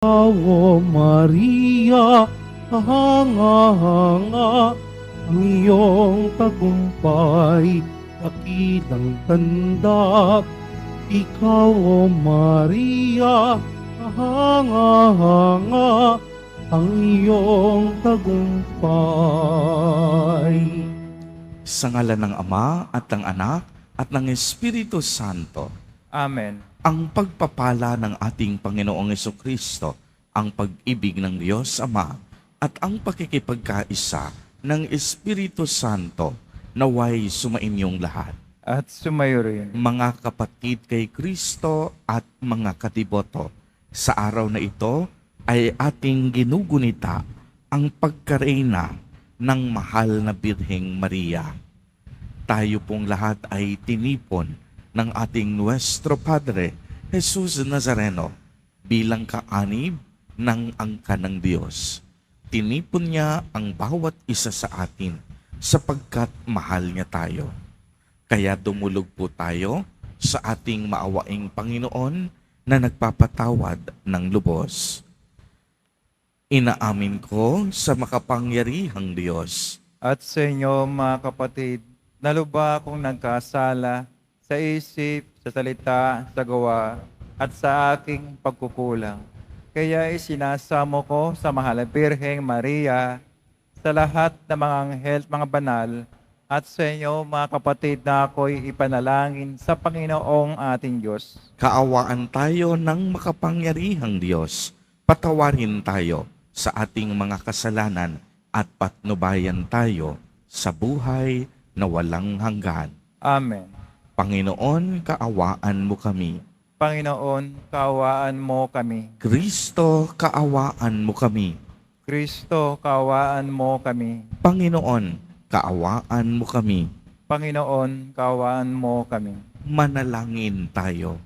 Ave Maria, hanga-hanga ang iyong tagumpay, dakilang tanda. Ikaw, O Maria, hanga-hanga ang iyong tagumpay. Sa ngalan ng Ama at ng Anak at ng Espiritu Santo, Amen. ang pagpapala ng ating Panginoong Jesucristo, ang pag-ibig ng Diyos Ama, at ang pakikipagkaisa ng Espiritu Santo naway sumainyong lahat. At sumayo rin. Mga kapatid kay Kristo at mga katiboto, sa araw na ito ay ating ginugunita ang pagkareyna ng mahal na Birheng Maria. Tayo pong lahat ay tinipon ng ating Nuestro Padre, Jesus Nazareno, bilang kaanib ng angka ng Diyos. Tinipon niya ang bawat isa sa atin sapagkat mahal niya tayo. Kaya dumulog po tayo sa ating maawaing Panginoon na nagpapatawad ng lubos. Inaamin ko sa makapangyarihang Diyos At sa inyo, mga kapatid, naluba akong nagkasala sa isip, sa salita, sa gawa, at sa aking pagkukulang. Kaya isinasamo ko sa mahal na Birheng Maria, sa lahat ng mga anghel, mga banal, at sa inyo, mga kapatid, na ako'y ipanalangin sa Panginoong ating Diyos. Kaawaan tayo ng makapangyarihang Diyos. Patawarin tayo sa ating mga kasalanan at patnubayan tayo sa buhay na walang hanggan. Amen. Panginoon, kaawaan mo kami. Panginoon, kaawaan mo kami. Kristo, kaawaan mo kami. Kristo, kaawaan mo kami. Panginoon, kaawaan mo kami. Panginoon, kaawaan mo kami. Manalangin tayo.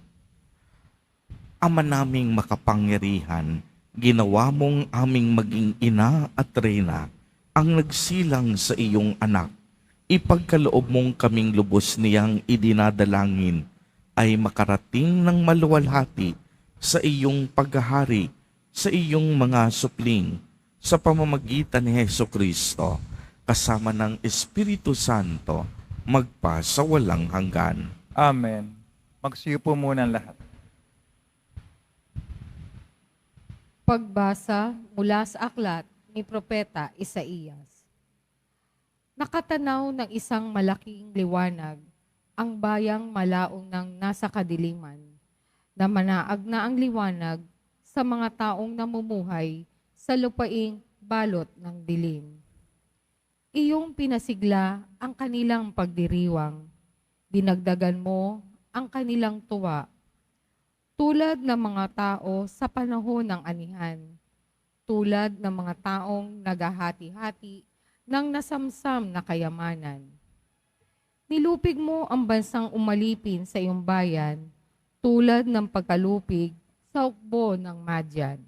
Ama naming makapangyarihan, ginawa mong aming maging ina at reyna ang nagsilang sa iyong anak. Ipagkaloob mong kaming lubos niyang idinadalangin ay makarating ng maluwalhati sa iyong paghahari, sa iyong mga supling, sa pamamagitan ni Jesucristo, kasama ng Espiritu Santo, magpa sa walang hanggan. Amen. Magsiyo po muna ang lahat. Pagbasa mula sa aklat ni Propeta Isaías. Nakatanaw ng isang malaking liwanag ang bayang malaong ng nasa kadiliman, na manaag na ang liwanag sa mga taong namumuhay sa lupaing balot ng dilim. Iyong pinasigla ang kanilang pagdiriwang, dinagdagan mo ang kanilang tuwa, tulad ng mga tao sa panahon ng anihan, tulad ng mga taong naghahati-hati ng nasamsam na kayamanan. Nilupig mo ang bansang umalipin sa iyong bayan, tulad ng pagkalupig sa hukbo ng Madyan.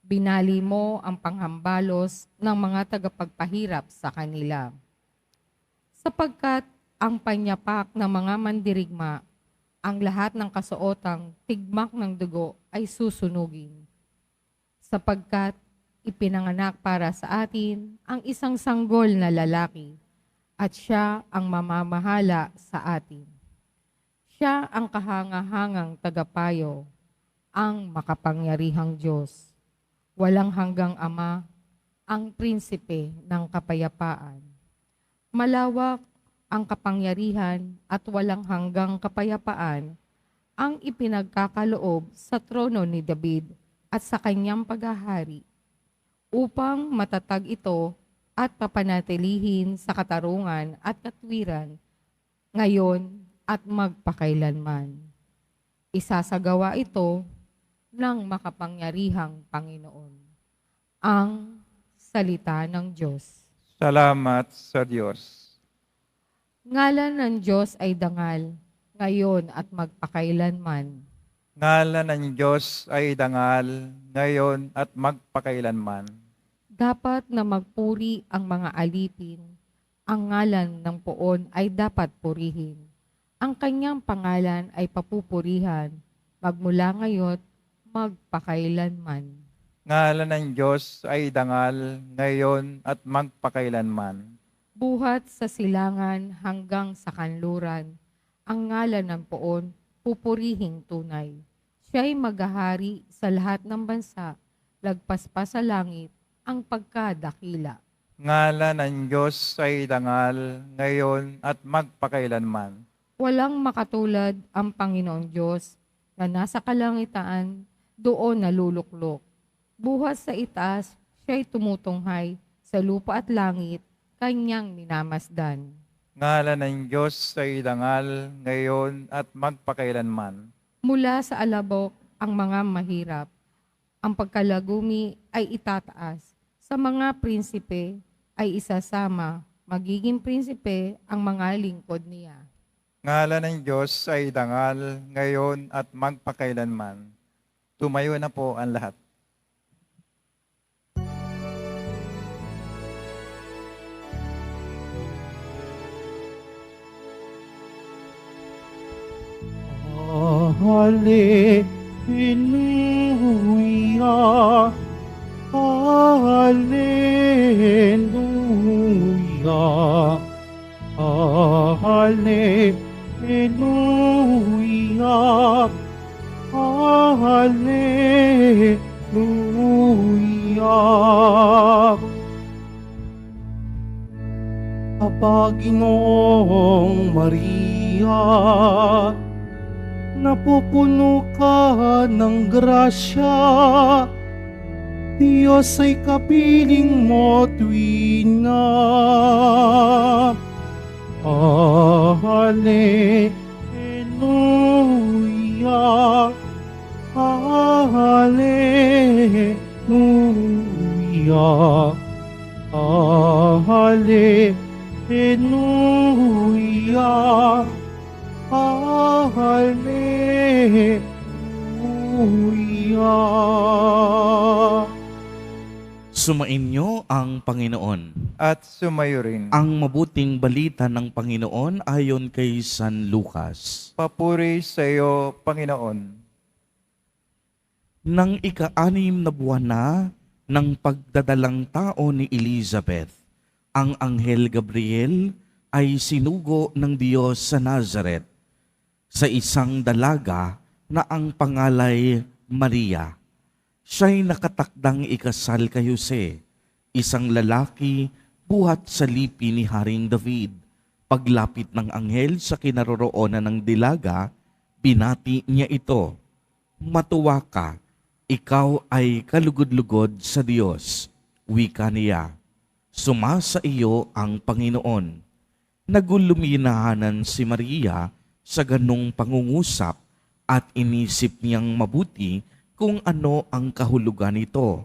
Binali mo ang panghambalos ng mga tagapagpahirap sa kanila. Sapagkat ang panyapak ng mga mandirigma, ang lahat ng kasuotang tigmak ng dugo ay susunugin. Sapagkat ipinanganak para sa atin ang isang sanggol na lalaki, at siya ang mamamahala sa atin. Siya ang kahangahangang tagapayo, ang makapangyarihang Diyos, walang hanggang Ama, ang prinsipe ng kapayapaan. Malawak ang kapangyarihan at walang hanggang kapayapaan ang ipinagkakaloob sa trono ni David at sa kanyang paghahari, upang matatag ito at papanatilihin sa katarungan at katwiran ngayon at magpakailanman. Isasagawa ito ng makapangyarihang Panginoon. Ang salita ng Diyos. Salamat sa Diyos. Ngalan ng Diyos ay dangal, ngayon at magpakailanman. Ngalan ng Diyos ay dangal, ngayon at magpakailanman. Dapat na magpuri ang mga alipin. Ang ngalan ng poon ay dapat purihin. Ang kanyang pangalan ay papupurihan, magmula ngayon, magpakailanman. Ngalan ng Diyos ay dangal ngayon at magpakailanman. Buhat sa silangan hanggang sa kanluran, ang ngalan ng poon, pupurihing tunay. Siya'y maghahari sa lahat ng bansa, lagpas pa sa langit ang pagkadakila. Ngalan ng Diyos ay dangal ngayon at magpakailanman. Walang makatulad ang Panginoong Diyos na nasa kalangitan, doon naluluklok. Buhat sa itaas, siya'y tumutunghay sa lupa at langit, kanyang minamasdan. Ngalan ng Diyos ay dangal ngayon at magpakailanman. Mula sa alabok ang mga mahirap, ang pagkalagumi ay itataas. Sa mga prinsipe ay isasama, magiging prinsipe ang mga lingkod niya. Ngalan ng Diyos ay dangal ngayon at magpakailanman. Tumayo na po ang lahat. Hallelujah, Hallelujah, Hallelujah, Hallelujah. Panginoong Maria, napupuno ka ng grasya, Diyos ay kapiling mo tuwina. Hallelujah, Hallelujah, Hallelujah, Hallelujah. Sumainyo ang Panginoon. At sumayo rin. Ang mabuting balita ng Panginoon ayon kay San Lucas. Papuri sa iyo, Panginoon. Nang ika-6 na buwan na ng pagdadalang tao ni Elizabeth, ang Anghel Gabriel ay sinugo ng Diyos sa Nazaret sa isang dalaga na ang pangalay Maria. Siya'y nakatakdang ikasal kay Jose, isang lalaki buhat sa lipi ni Haring David. Paglapit ng anghel sa kinaroroonan ng dilaga, binati niya ito, "Matuwa ka, ikaw ay kalugod-lugod sa Diyos." Wika niya, "Sumasa iyo ang Panginoon." Naguluminahanan si Maria sa ganong pangungusap at inisip niyang mabuti kung ano ang kahulugan nito.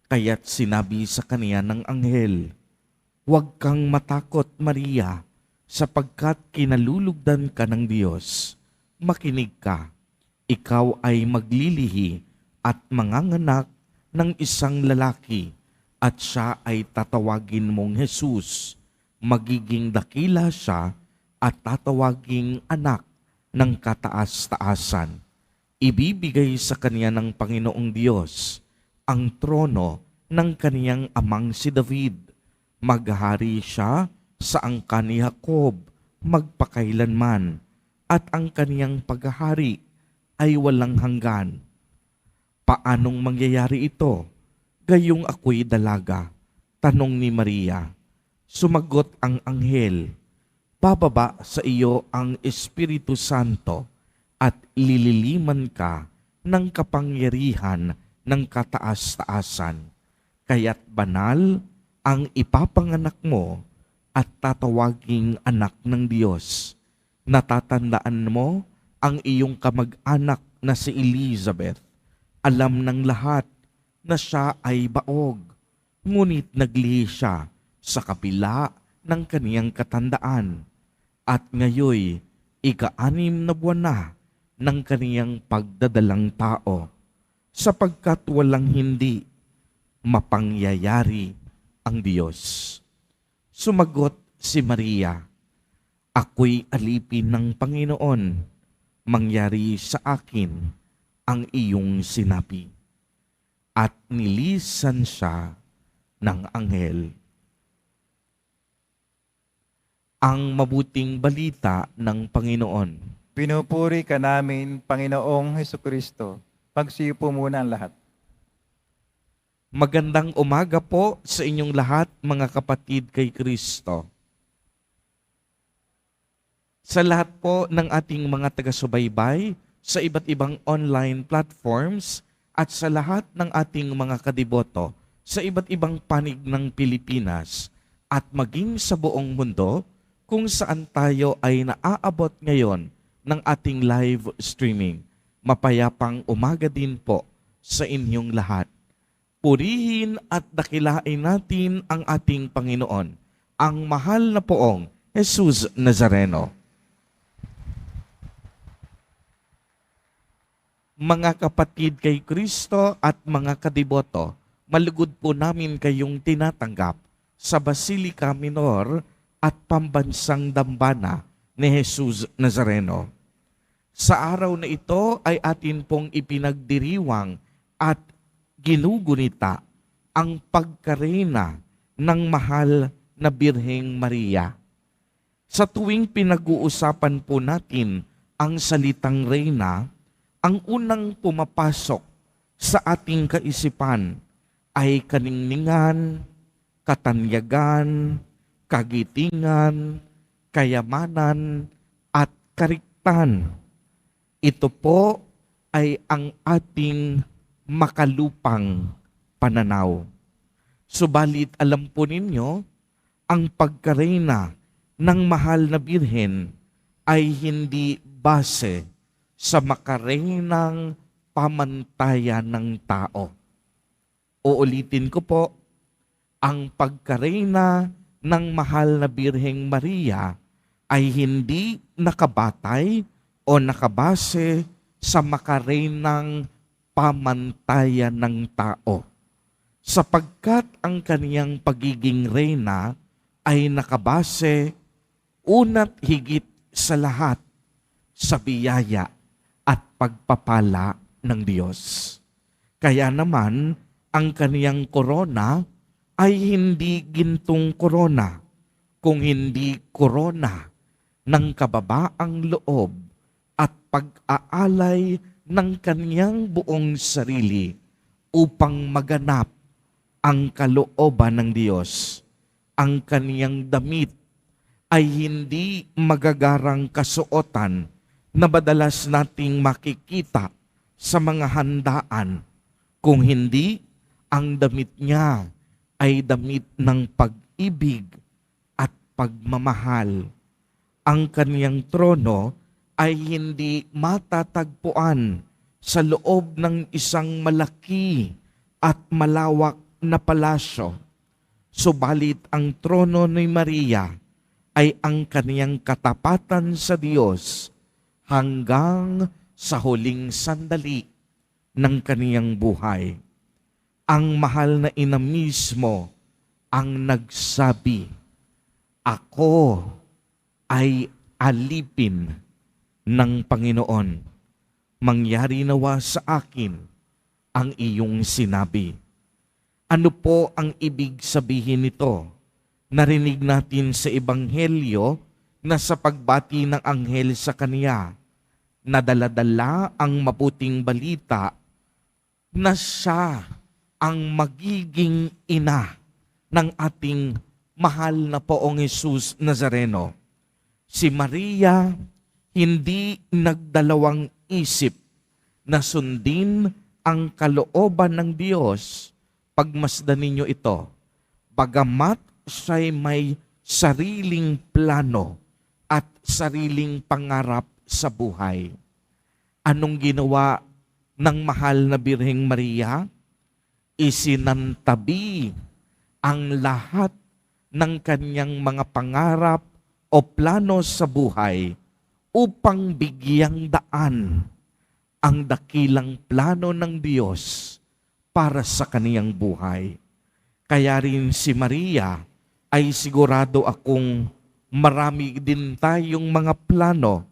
Kaya't sinabi sa kaniya ng anghel, "Huwag kang matakot, Maria, sapagkat kinalulugdan ka ng Diyos. Makinig ka, ikaw ay maglilihi at manganganak ng isang lalaki, at siya ay tatawagin mong Jesus. Magiging dakila siya at tatawaging anak ng kataas-taasan. Ibibigay sa kanya ng Panginoong Diyos ang trono ng kaniyang amang si David. Maghahari siya sa angkan ni Jacob magpakailanman, at ang kaniyang paghahari ay walang hanggan." "Paanong mangyayari ito? Gayong ako'y dalaga," tanong ni Maria. Sumagot ang anghel, "Bababa sa iyo ang Espiritu Santo at ililiman ka ng kapangyarihan ng kataas-taasan. Kaya't banal ang ipapanganak mo at tatawaging anak ng Diyos. Natatandaan mo ang iyong kamag-anak na si Elizabeth. Alam ng lahat na siya ay baog, ngunit naglihi siya sa kapila ng kaniyang katandaan. At ngayoy, ika-6 na buwan na ng kaniyang pagdadalang tao, sapagkat walang hindi mapangyayari ang Diyos." Sumagot si Maria, "Ako'y alipin ng Panginoon, mangyari sa akin ang iyong sinabi." at nilisan siya ng anghel. Ang mabuting balita ng Panginoon. Pinupuri ka namin, Panginoong Hesukristo. Pagsiupo muna ang lahat. Magandang umaga po sa inyong lahat, mga kapatid kay Kristo. Sa lahat po ng ating mga taga-subaybay sa iba't ibang online platforms at sa lahat ng ating mga kadiboto sa iba't ibang panig ng Pilipinas at maging sa buong mundo kung saan tayo ay naaabot ngayon ng ating live streaming. Mapayapang umaga din po sa inyong lahat. Purihin at dakilain natin ang ating Panginoon, ang mahal na poong Jesus Nazareno. Mga kapatid kay Kristo at mga kadiboto, malugod po namin kayong tinatanggap sa Basilica Minor at Pambansang Dambana ni Jesus Nazareno. Sa araw na ito ay atin pong ipinagdiriwang at ginugunita ang pagkarena ng mahal na Birheng Maria. Sa tuwing pinag-uusapan po natin ang salitang reyna, ang unang pumapasok sa ating kaisipan ay kaningningan, katanyagan, kagitingan, kayamanan, at kariktan. Ito po ay ang ating makalupang pananaw. Subalit alam po ninyo, ang pagkareyna ng mahal na Birhen ay hindi base sa makareynang pamantayan ng tao. Uulitin ko po, ang pagkareyna ng mahal na Birheng Maria ay hindi nakabatay o nakabase sa makareynang pamantayan ng tao. Sapagkat ang kaniyang pagiging reyna ay nakabase una't higit sa lahat sa biyaya at pagpapala ng Diyos. Kaya naman, ang kaniyang korona ay hindi gintong korona, kung hindi korona ng kababaang loob at pag-aalay ng kaniyang buong sarili upang maganap ang kalooban ng Diyos. Ang kaniyang damit ay hindi magagarang kasuotan na madalas nating makikita sa mga handaan, kung hindi ang damit niya ay damit ng pag-ibig at pagmamahal. Ang kaniyang trono ay hindi matatagpuan sa loob ng isang malaki at malawak na palasyo. Subalit ang trono ni Maria ay ang kaniyang katapatan sa Diyos hanggang sa huling sandali ng kaniyang buhay. Ang mahal na ina mismo ang nagsabi, "Ako ay alipin ng Panginoon. Mangyari nawa sa akin ang iyong sinabi." Ano po ang ibig sabihin nito? Narinig natin sa Ebanghelyo na sa pagbati ng anghel sa kaniya, nadala-dala ang mabuting balita na siya ang magiging ina ng ating mahal na poong Jesus Nazareno. Si Maria hindi nagdalawang isip na sundin ang kalooban ng Diyos. Pagmasdan ninyo ito, bagamat siya'y may sariling plano at sariling pangarap sa buhay. Anong ginawa ng mahal na Birheng Maria? Isinantabi ang lahat ng kanyang mga pangarap o plano sa buhay upang bigyang daan ang dakilang plano ng Diyos para sa kaniyang buhay. Kaya rin si Maria ay sigurado akong marami din tayong mga plano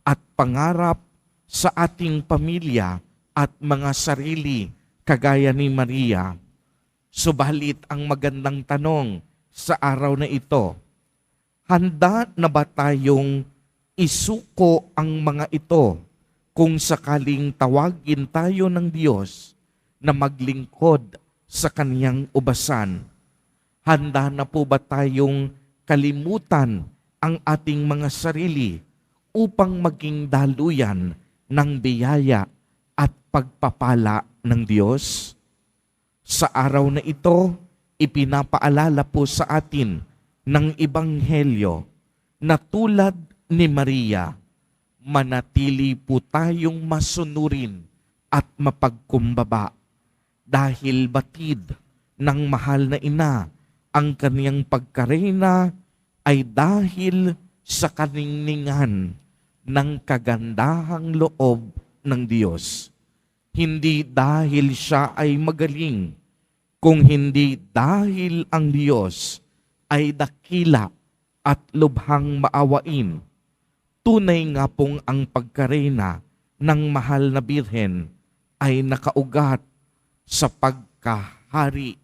at pangarap sa ating pamilya at mga sarili kagaya ni Maria. Subalit ang magandang tanong sa araw na ito, handa na ba tayong isuko ang mga ito kung sakaling tawagin tayo ng Diyos na maglingkod sa Kaniyang ubasan? Handa na po ba tayong kalimutan ang ating mga sarili upang maging daluyan ng biyaya at pagpapala ng Diyos? Sa araw na ito, ipinapaalala po sa atin ng Ebanghelyo na tulad ni Maria, manatili po tayong masunurin at mapagkumbaba dahil batid ng mahal na ina ang kaniyang pagkareyna ay dahil sa kaningningan ng kagandahang loob ng Diyos. Hindi dahil siya ay magaling, kung hindi dahil ang Diyos ay dakila at lubhang maawain. Tunay nga pong ang pagkareyna ng mahal na Birhen ay nakaugat sa pagkahari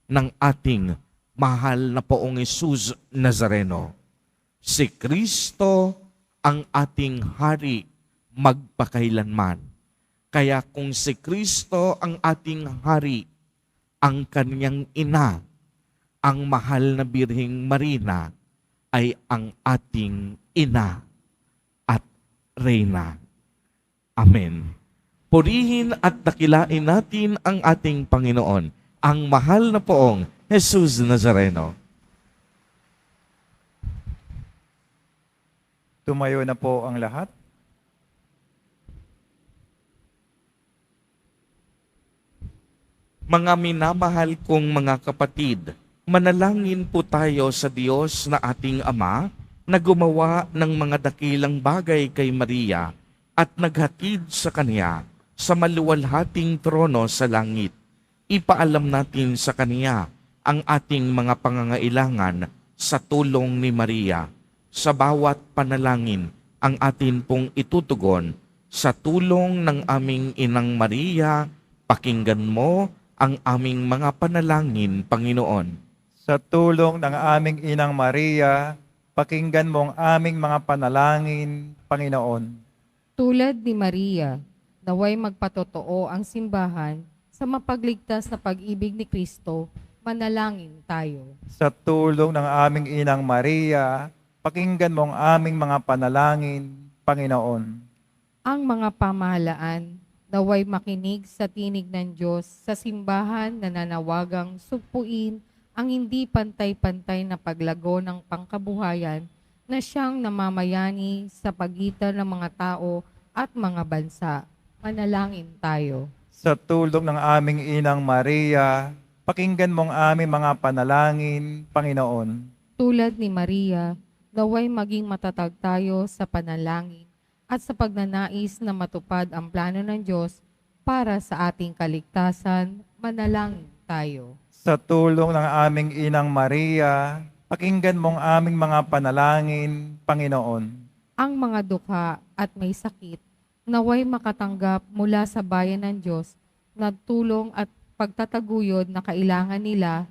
ng ating mahal na Poong Jesus Nazareno. Si Kristo ang ating hari magpakailanman. Kaya kung si Kristo ang ating hari, ang kaniyang ina, ang mahal na Birheng Marina, ay ang ating ina at reyna. Amen. Purihin at dakilain natin ang ating Panginoon, ang mahal na Poong Jesus Nazareno. Tumayo na po ang lahat. Mga minamahal kong mga kapatid, manalangin po tayo sa Diyos na ating Ama na gumawa ng mga dakilang bagay kay Maria at naghatid sa Kanya sa maluwalhating trono sa langit. Ipaalam natin sa Kanya ang ating mga pangangailangan sa tulong ni Maria. Sa bawat panalangin ang atin pong itutugon sa tulong ng aming Inang Maria. Pakinggan mo ang aming mga panalangin, Panginoon. Sa tulong ng aming Inang Maria, pakinggan mo ang aming mga panalangin, Panginoon. Tulad ni Maria, naway magpatotoo ang simbahan sa mapagligtas na pag-ibig ni Kristo, manalangin tayo. Sa tulong ng aming Inang Maria, pakinggan mo ang aming mga panalangin, Panginoon. Ang mga pamahalaan, naway makinig sa tinig ng Diyos sa simbahan na nanawagang sugpuin ang hindi pantay-pantay na paglago ng pangkabuhayan na siyang namamayani sa pagitan ng mga tao at mga bansa. Manalangin tayo. Sa tulong ng aming Inang Maria, pakinggan mo ang aming mga panalangin, Panginoon. Tulad ni Maria, naway maging matatag tayo sa panalangin at sa pagnanais na matupad ang plano ng Diyos para sa ating kaligtasan. Manalangin tayo. Sa tulong ng aming Inang Maria, pakinggan mo ang aming mga panalangin, Panginoon. Ang mga dukha at may sakit, naway makatanggap mula sa bayan ng Diyos na tulong at pagtataguyod na kailangan nila.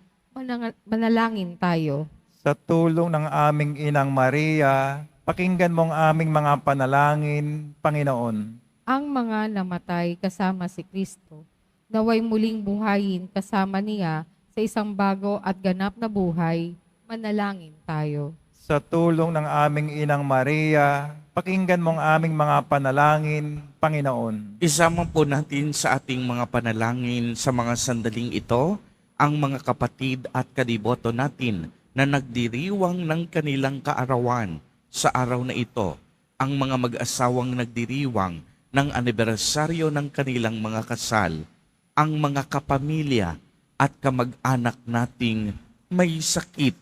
Manalangin tayo. Sa tulong ng aming Inang Maria, pakinggan mo ang aming mga panalangin, Panginoon. Ang mga namatay kasama si Kristo, naway muling buhayin kasama niya sa isang bago at ganap na buhay. Manalangin tayo. Sa tulong ng aming Inang Maria, pakinggan mo ang aming mga panalangin, Panginoon. Isama po natin sa ating mga panalangin sa mga sandaling ito ang mga kapatid at kadiboto natin na nagdiriwang ng kanilang kaarawan sa araw na ito, ang mga mag-asawang nagdiriwang ng anibersaryo ng kanilang mga kasal, ang mga kapamilya at kamag-anak nating may sakit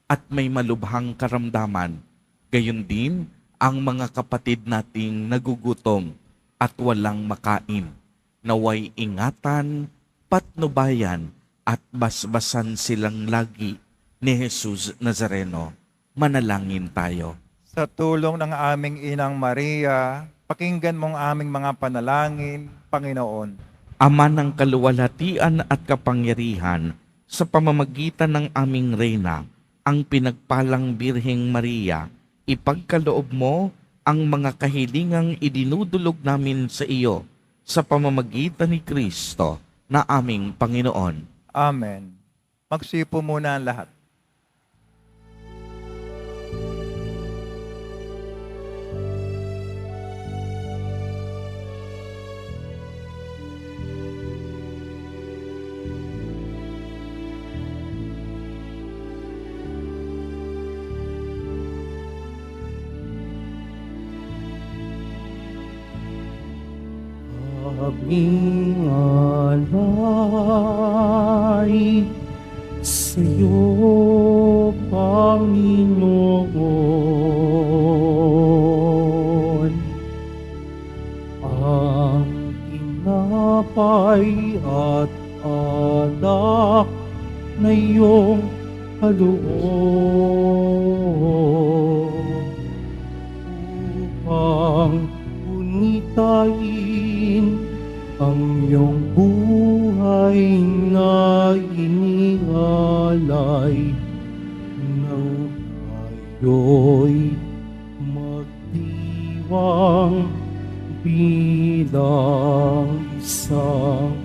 at may malubhang karamdaman. Gayon din ang mga kapatid nating nagugutom at walang makain. Naway ingatan, patnubayan at basbasan silang lagi ni Jesus Nazareno. Manalangin tayo. Sa tulong ng aming Inang Maria, pakinggan mo ang aming mga panalangin, Panginoon. Ama ng kaluwalhatian at kapangyarihan, sa pamamagitan ng aming Reyna, ang pinagpalang Birheng Maria, ipagkaloob mo ang mga kahilingang idinudulog namin sa iyo sa pamamagitan ni Kristo na aming Panginoon. Amen. Magsipo muna ang lahat. Aming alay sa'yo, Panginoon. Ang tinapay at alak na iyong kaloob upang unitain ang iyong buhay na inialay nang kayo'y magdiwang bilang isang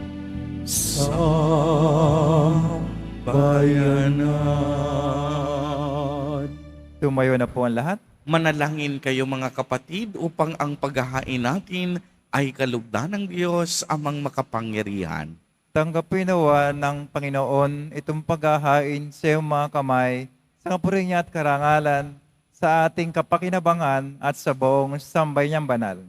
sambayanan. Tumayo na po ang lahat. Manalangin kayo mga kapatid upang ang paghahain natin ay kalugdan ng Diyos amang makapangyarihan. Tanggapin nawa ng Panginoon itong paghahain sa iyong mga kamay, sa kapuri niya at karangalan, sa ating kapakinabangan at sa buong sambay niyang banal.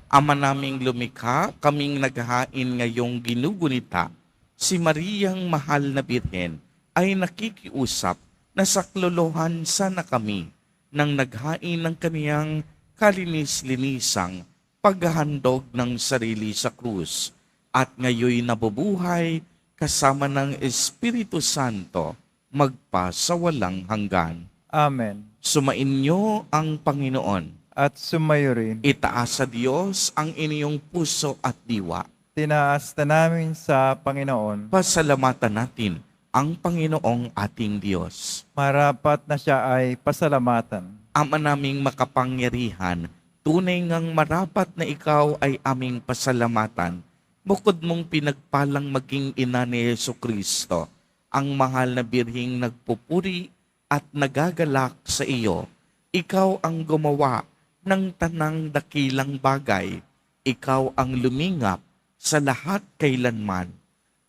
Ama naming lumikha, kaming naghahain ngayong ginugunita, si Mariang Mahal na Birhen ay nakikiusap na saklolohan sana kami nang naghain ng kaniyang kalinis-linisang paghahandog ng sarili sa krus at ngayoy nabubuhay kasama ng Espiritu Santo magpasawalang hanggan. Amen. Sumainyo ang Panginoon. At sumayo rin. Itaas sa Diyos ang inyong puso at diwa. Tinaas na namin sa Panginoon. Pasalamatan natin ang Panginoong ating Diyos. Marapat na siya ay pasalamatan. Ama naming makapangyarihan, tunay ngang marapat na ikaw ay aming pasalamatan, bukod mong pinagpalang maging ina ni Jesucristo, ang mahal na birhing nagpupuri at nagagalak sa iyo. Ikaw ang gumawa ng tanang dakilang bagay. Ikaw ang lumingap sa lahat kailanman.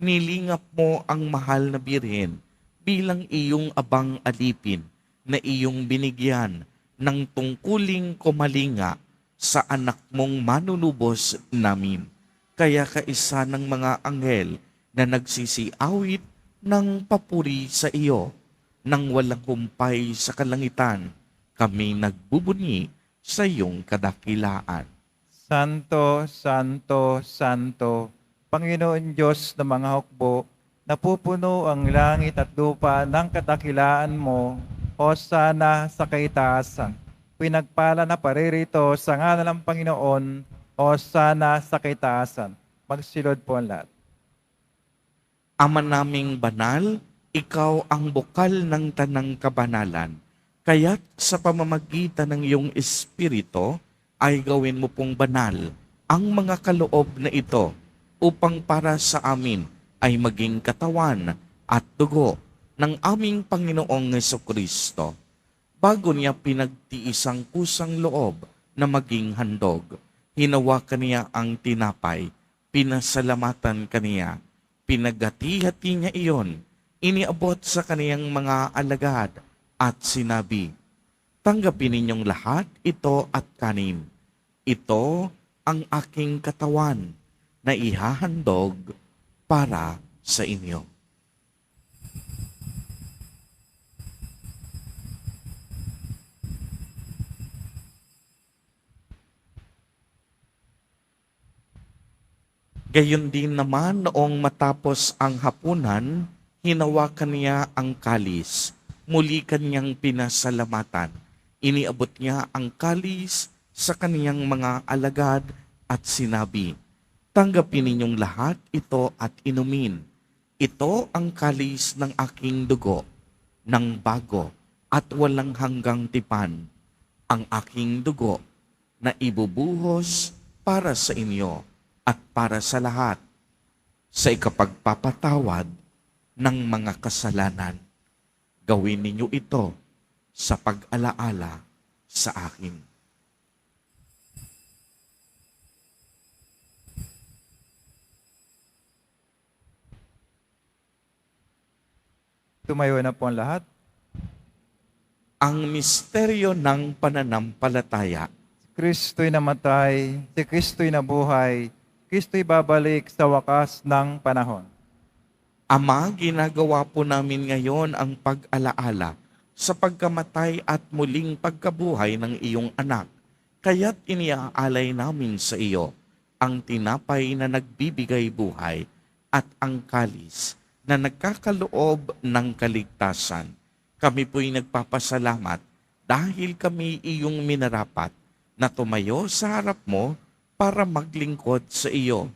Nilingap mo ang mahal na birhen bilang iyong abang alipin na iyong binigyan ng tungkuling kumalinga sa anak mong manunubos namin. Kaya kaisa ng mga anghel na nagsisiawit ng papuri sa iyo, nang walang humpay sa kalangitan, kami nagbubunyi sa iyong kadakilaan. Santo, Santo, Santo, Panginoon Diyos ng mga hukbo, napupuno ang langit at lupa ng kadakilaan mo, Hosana sa kaitaasan. Pinagpala na paririto sa ngalan ng Panginoon, Hosana sa kaitaasan. Magsilod po ang lahat. Ama naming banal, ikaw ang bukal ng tanang kabanalan. Kaya't sa pamamagitan ng iyong Espiritu, ay gawin mo pong banal ang mga kaloob na ito upang para sa amin ay maging katawan at dugo ng aming Panginoong Jesucristo. Bago niya pinagtiis ang kusang loob na maging handog, hinawakan niya ang tinapay, pinasalamatan kaniya, pinagati-hati niya iyon, iniabot sa kaniyang mga alagad at sinabi, tanggapin ninyong lahat ito at kanin. Ito ang aking katawan na ihahandog para sa inyo. Gayon din naman noong matapos ang hapunan, hinawakan niya ang kalis. Muli kanyang pinasalamatan. Iniabot niya ang kalis sa kaniyang mga alagad at sinabi, Tanggapin ninyong lahat ito at inumin. Ito ang kalis ng aking dugo, ng bago at walang hanggang tipan, ang aking dugo na ibubuhos para sa inyo at para sa lahat sa ikapagpapatawad ng mga kasalanan. Gawin ninyo ito sa pag-alaala sa akin. Tumayo na po ang lahat. Ang misteryo ng pananampalataya. Kristo'y namatay, si Kristo'y nabuhay, Kristo'y babalik sa wakas ng panahon. Ama, ginagawa po namin ngayon ang pag-alaala sa pagkamatay at muling pagkabuhay ng iyong anak. Kaya't iniaalay namin sa iyo ang tinapay na nagbibigay buhay at ang kalis na nagkakaloob ng kaligtasan. Kami po'y nagpapasalamat dahil kami iyong minarapat na tumayo sa harap mo para maglingkod sa iyo.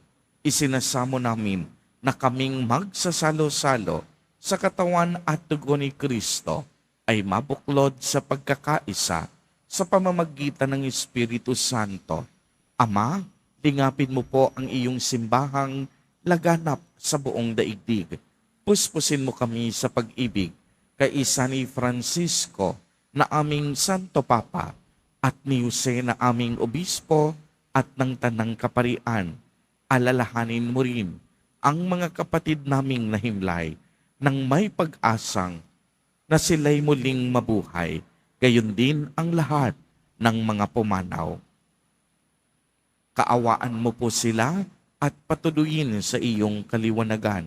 Isinasamo namin na kaming magsasalo-salo sa katawan at dugo ni Kristo ay mabuklod sa pagkakaisa sa pamamagitan ng Espiritu Santo. Ama, lingapin mo po ang iyong simbahang laganap sa buong daigdig. Puspusin mo kami sa pag-ibig kay isa ni Francisco na aming Santo Papa at ni Jose na aming Obispo at ng Tanang Kaparian. Alalahanin mo rin ang mga kapatid naming nahimlay nang may pag-asang na sila'y muling mabuhay, gayon din ang lahat ng mga pumanaw. Kaawaan mo po sila at patuloyin sa iyong kaliwanagan.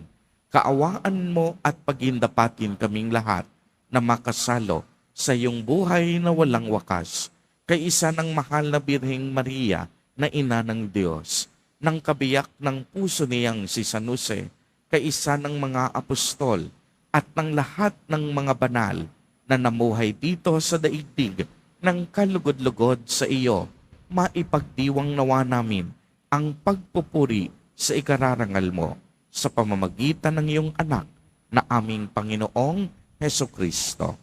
Kaawaan mo at pagindapatin kaming lahat na makasalo sa iyong buhay na walang wakas, kay isa ng mahal na Birheng Maria na ina ng Diyos, ng kabiyak ng puso niyang si San Jose, kay isa ng mga apostol at ng lahat ng mga banal na namuhay dito sa daigdig ng kalugod-lugod sa iyo, maipagdiwang nawa namin ang pagpupuri sa ikararangal mo sa pamamagitan ng iyong anak na aming Panginoong Hesukristo.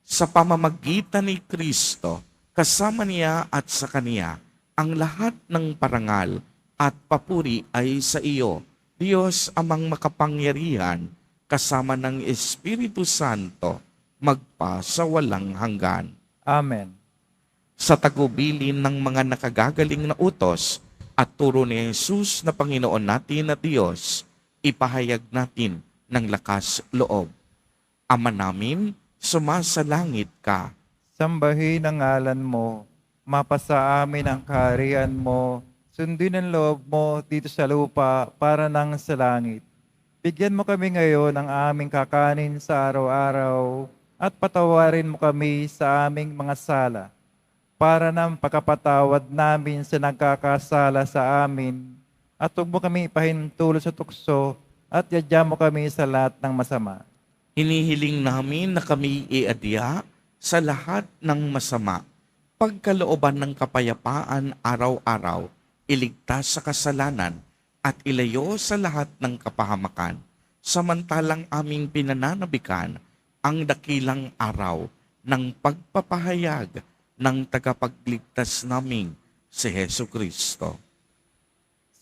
Sa pamamagitan ni Kristo, kasama niya at sa Kaniya, ang lahat ng parangal at papuri ay sa iyo, Diyos amang makapangyarihan, kasama ng Espiritu Santo, magpa sa walang hanggan. Amen. Sa tagubilin ng mga nakagagaling na utos at turo ni Jesus na Panginoon natin na Diyos, ipahayag natin ng lakas loob. Ama namin, sumasalangit ka. Sambahin ang ngalan mo, mapasa amin ang kaharian mo, sundin ang loob mo dito sa lupa para nang sa langit. Bigyan mo kami ngayon ng aming kakanin sa araw-araw at patawarin mo kami sa aming mga sala para ng pagkapatawad namin sa nagkakasala sa amin at huwag mo kami ipahintulot sa tukso at yadya mo kami sa lahat ng masama. Hinihiling namin na kami iadya sa lahat ng masama, pagkalooban ng kapayapaan araw-araw, iligtas sa kasalanan at ilayo sa lahat ng kapahamakan, samantalang aming pinananabikan ang dakilang araw ng pagpapahayag ng tagapagligtas naming si Hesu Kristo.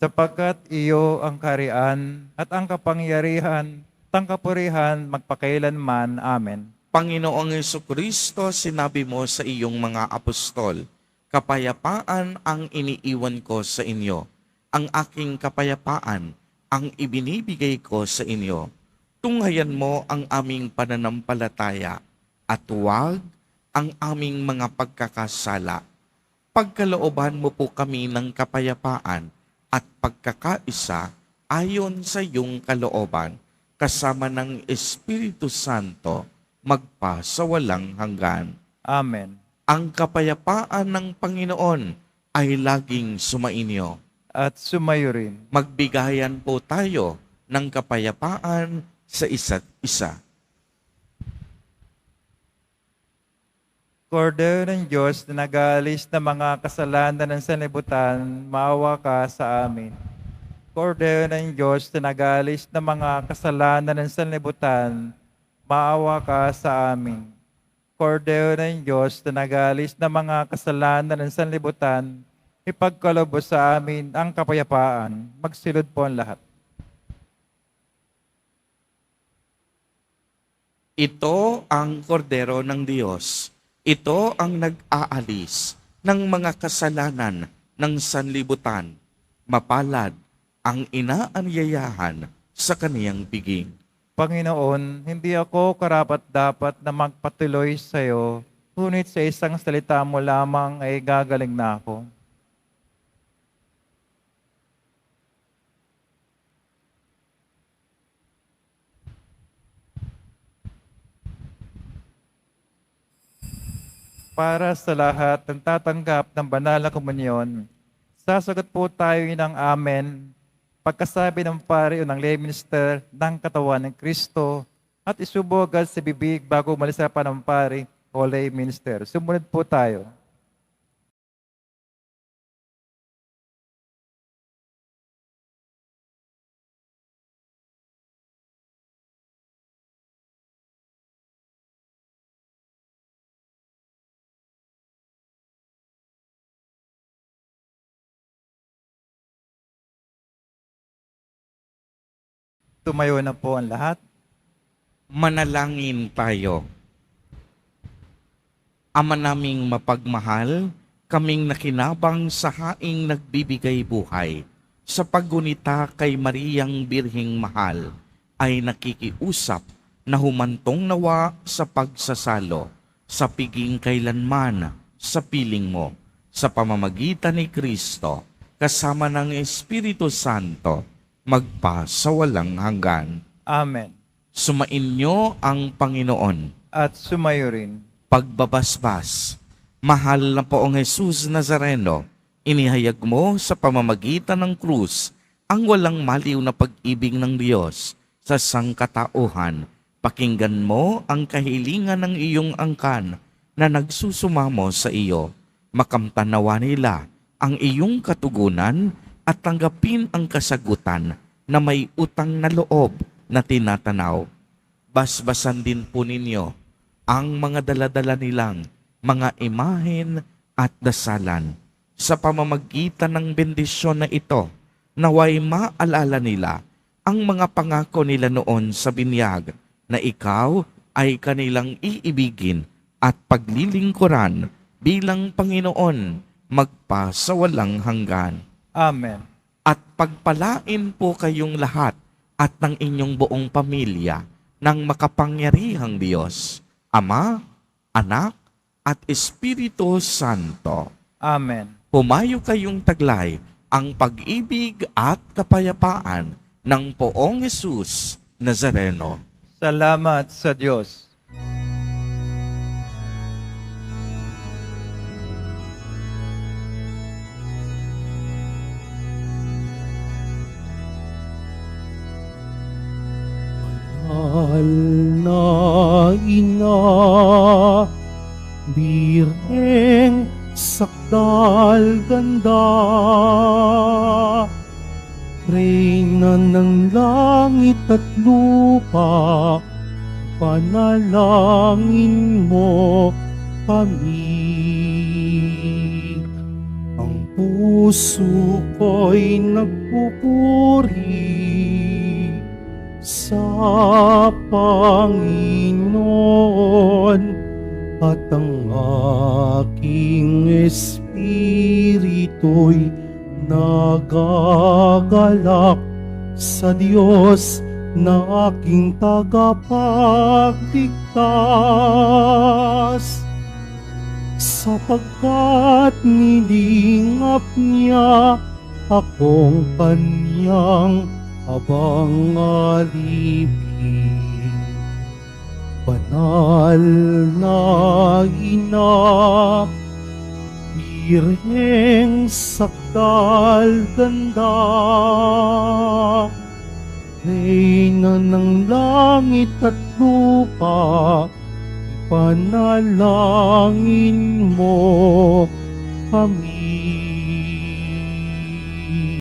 Sapagkat iyo ang kaharian at ang kapangyarihan, tangkapurihan magpakailanman. Amen. Panginoong Hesu Kristo, sinabi mo sa iyong mga apostol, kapayapaan ang iniiwan ko sa inyo, ang aking kapayapaan ang ibinibigay ko sa inyo. Tunghayan mo ang aming pananampalataya at huwag ang aming mga pagkakasala. Pagkalooban mo po kami ng kapayapaan at pagkakaisa ayon sa iyong kalooban, kasama ng Espiritu Santo, magpa sa walang hanggan. Amen. Ang kapayapaan ng Panginoon ay laging sumainyo. At sumayo rin. Magbigayan po tayo ng kapayapaan sa isa't isa. Kordero ng Diyos na nag-aalis ng mga kasalanan ng sanlibutan, maawa ka sa amin. Kordero ng Diyos na nag-aalis ng mga kasalanan ng sanlibutan, maawa ka sa amin. Kordero ng Diyos na nag-aalis ng mga kasalanan ng sanlibutan, ipagkaloob sa amin ang kapayapaan. Magsilod po ang lahat. Ito ang kordero ng Diyos. Ito ang nag-aalis ng mga kasalanan ng sanlibutan. Mapalad ang inaanyayahan sa kaniyang piging. Panginoon, hindi ako karapat-dapat na magpatuloy sa iyo, ngunit sa isang salita mo lamang ay gagaling na ako. Para sa lahat ng tatanggap ng banal na komunyon, sasagot po tayo ng amen pagkasabi ng pari o ng lay minister ng katawan ng Kristo at isubo agad sa bibig bago umalis sa panampari o lay minister. Sumunod po tayo. Tumayo na po ang lahat. Manalangin tayo. Ama naming mapagmahal, kaming nakinabang sa haing nagbibigay buhay, sa paggunita kay Mariang Birheng Mahal, ay nakikiusap na humantong nawa sa pagsasalo, sa piging kailanman, sa piling mo, sa pamamagitan ni Kristo, kasama ng Espiritu Santo, magpa sa walang hanggan. Amen. Sumainyo ang Panginoon. At sumayo rin. Pagbabasbas, mahal na Poong Jesus Nazareno, inihayag mo sa pamamagitan ng krus ang walang maliw na pag-ibig ng Diyos sa sangkatauhan. Pakinggan mo ang kahilingan ng iyong angkan na nagsusumamo sa iyo. Makamtanawa nila ang iyong katugunan at tanggapin ang kasagutan na may utang na loob na tinatanaw. Basbasan din po ninyo ang mga daladala nilang mga imahen at dasalan. Sa pamamagitan ng bendisyon na ito, naway maalala nila ang mga pangako nila noon sa binyag na ikaw ay kanilang iibigin at paglilingkuran bilang Panginoon magpa sa walang hanggan. Amen. At pagpalain po kayong lahat at ng inyong buong pamilya ng makapangyarihang Diyos, Ama, Anak, at Espiritu Santo. Amen. Pumayo kayong taglay ang pag-ibig at kapayapaan ng Poong Jesus Nazareno. Salamat sa Diyos. Mahal na ina, Birheng sakdal ganda, Reyna ng langit at lupa, panalangin mo kami. Ang puso ko'y nagpupuri sa Panginoon, at ang aking espiritu'y nagagalak sa Diyos na aking tagapagligtas, sapagkat nilingap niya akong kanyang habang alipin. Banal na ina, Birheng sakdal ganda, Reyna ng langit at lupa, panalangin mo kami